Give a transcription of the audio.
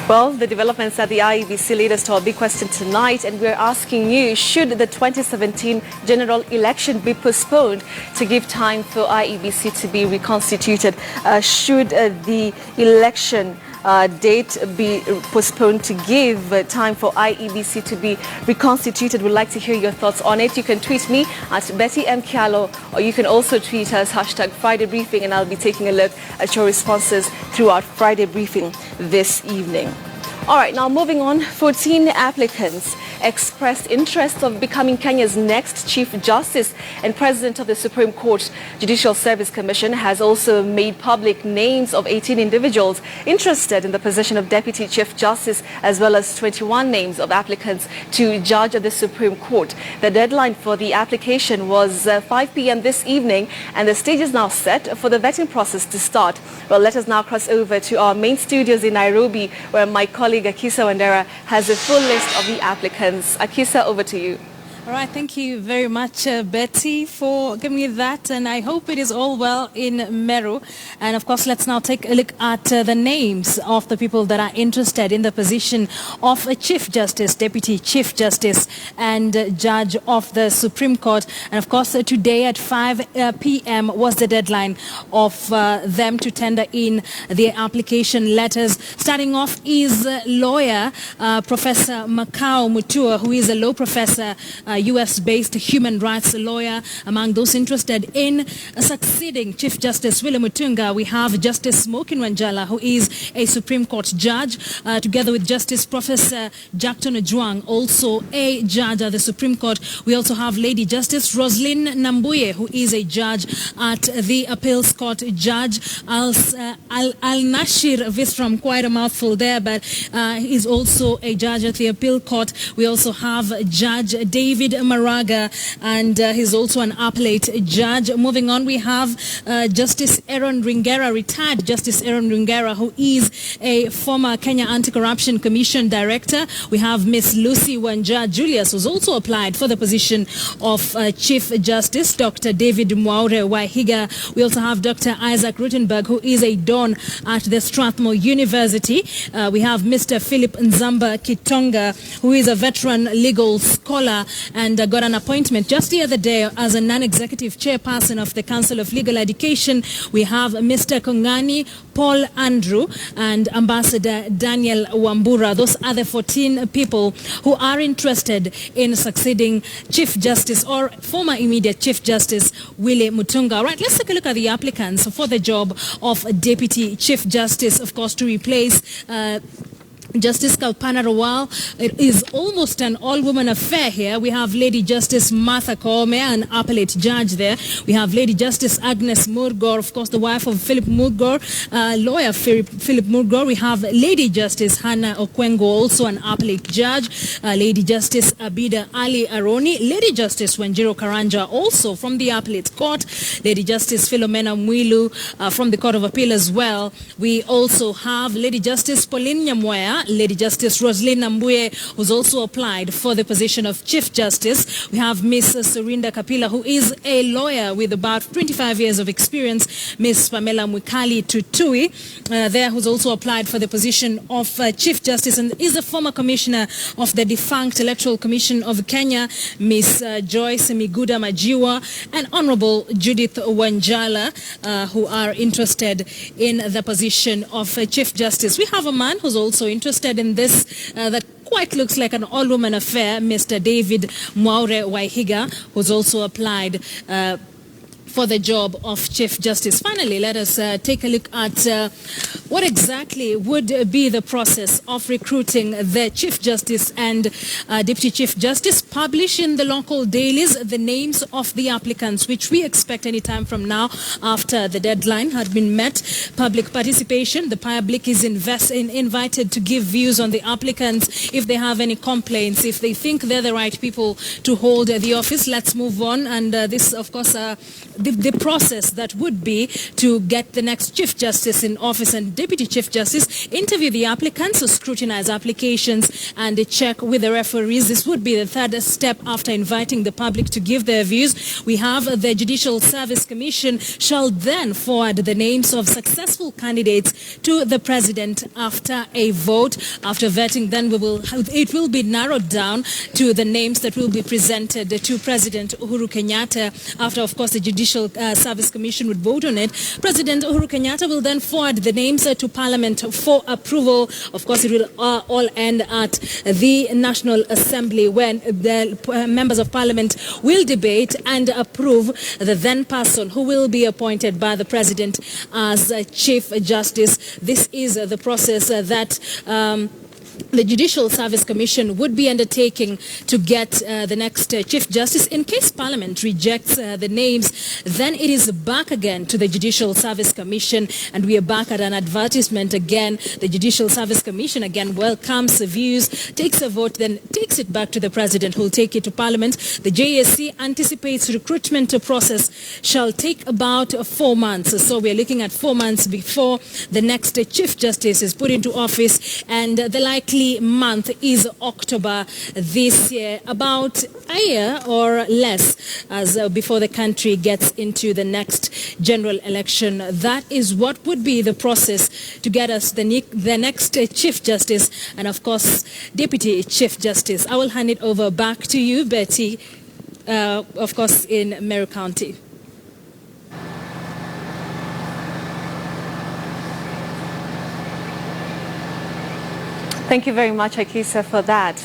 Well, the developments at the IEBC lead us to our big question tonight, and we're asking you, should the 2017 general election be postponed to give time for IEBC to be reconstituted? Should the election date be postponed to give time for IEBC to be reconstituted? We'd like to hear your thoughts on it. You can tweet me at Betty M. Kialo, or you can also tweet us #Friday Briefing, and I'll be taking a look at your responses throughout Friday Briefing this evening. All right, now moving on, 14 applicants expressed interest of becoming Kenya's next Chief Justice, and President of the Supreme Court Judicial Service Commission has also made public names of 18 individuals interested in the position of Deputy Chief Justice, as well as 21 names of applicants to judge the Supreme Court. The deadline for the application was 5 p.m. this evening, and the stage is now set for the vetting process to start. Well, let us now cross over to our main studios in Nairobi, where my colleague Akisa Wandera has a full list of the applicants. Akisa, over to you. All right, thank you very much, Betty, for giving me that, and I hope it is all well in Meru. And of course, let's now take a look at the names of the people that are interested in the position of a Chief Justice, Deputy Chief Justice, and Judge of the Supreme Court. And of course, today at 5 p.m. was the deadline of them to tender in their application letters. Starting off is lawyer Professor Makau Mutua, who is a law professor, US-based human rights lawyer. Among those interested in succeeding Chief Justice William Mutunga, we have Justice Smokin Wanjala, who is a Supreme Court judge, together with Justice Professor Jackton Ojwang, also a judge at the Supreme Court. We also have Lady Justice Roslyn Nambuye, who is a judge at the Appeals Court. Judge Al-Nashir Visram, quite a mouthful there, but he's also a judge at the Appeal Court. We also have Judge David Maraga, and he's also an appellate judge. Moving on, we have Justice Aaron Ringera, retired Justice Aaron Ringera, who is a former Kenya Anti-Corruption Commission director. We have Miss Lucy Wanja Julius, who's also applied for the position of Chief Justice. Dr. David Mwaure Wahiga. We also have Dr. Isaac Rutenberg, who is a don at the Strathmore University. We have Mr. Philip Nzamba Kitonga, who is a veteran legal scholar and got an appointment just the other day as a non-executive chairperson of the Council of Legal Education. We have Mr. Kongani Paul Andrew and Ambassador Daniel Wambura. Those are the 14 people who are interested in succeeding Chief Justice or former immediate Chief Justice Willie Mutunga. All right, let's take a look at the applicants for the job of Deputy Chief Justice, of course, to replace Justice Kalpana Rawal. It is almost an all-woman affair here. We have Lady Justice Martha Koome, an appellate judge there. We have Lady Justice Agnes Murgor, of course, the wife of Philip Murgor, lawyer Philip Murgor. We have Lady Justice Hannah Okwengo, also an appellate judge. Lady Justice Abida Ali Aroni. Lady Justice Wanjiro Karanja, also from the appellate court. Lady Justice Philomena Mwilu from the Court of Appeal as well. We also have Lady Justice Pauline Nyamwea, Lady Justice Roslyn Nambuye, who's also applied for the position of Chief Justice. We have Miss Surinda Kapila, who is a lawyer with about 25 years of experience. Miss Pamela Mwikali Tutui, there, who's also applied for the position of Chief Justice and is a former commissioner of the defunct Electoral Commission of Kenya. Miss Joyce Miguda Majiwa and Honorable Judith Wanjala, who are interested in the position of Chief Justice. We have a man who's also interested in this that quite looks like an all-woman affair, Mr. David Mwaure Wahiga, who's also applied for the job of Chief Justice. Finally, let us take a look at what exactly would be the process of recruiting the Chief Justice and Deputy Chief Justice. Publish in the local dailies the names of the applicants, which we expect any time from now after the deadline had been met. Public participation. The public is invited to give views on the applicants, if they have any complaints, if they think they're the right people to hold the office. Let's move on. And this, of course, the process that would be to get the next Chief Justice in office and Deputy Chief Justice interview the applicants, so scrutinize applications and check with the referees. This would be the third step after inviting the public to give their views. We have the Judicial Service Commission shall then forward the names of successful candidates to the President after a vote. After vetting, then it will be narrowed down to the names that will be presented to President Uhuru Kenyatta. After, of course, the Judicial Service Commission would vote on it, President Uhuru Kenyatta will then forward the names to Parliament for approval. Of course, it will all end at the National Assembly when the members of Parliament will debate and approve the then person who will be appointed by the President as Chief Justice. This is the process that the Judicial Service Commission would be undertaking to get the next Chief Justice. In case Parliament rejects the names, then it is back again to the Judicial Service Commission, and we are back at an advertisement again. The Judicial Service Commission again welcomes the views, takes a vote, then takes it back to the President, who will take it to Parliament. The JSC anticipates recruitment process shall take about 4 months. So we are looking at 4 months before the next Chief Justice is put into office, and the likely month is October this year, about a year or less as before the country gets into the next general election. That is what would be the process to get us the next Chief Justice and, of course, Deputy Chief Justice. I will hand it over back to you, Betty, of course, in Meru County. Thank you very much, Akisa, for that.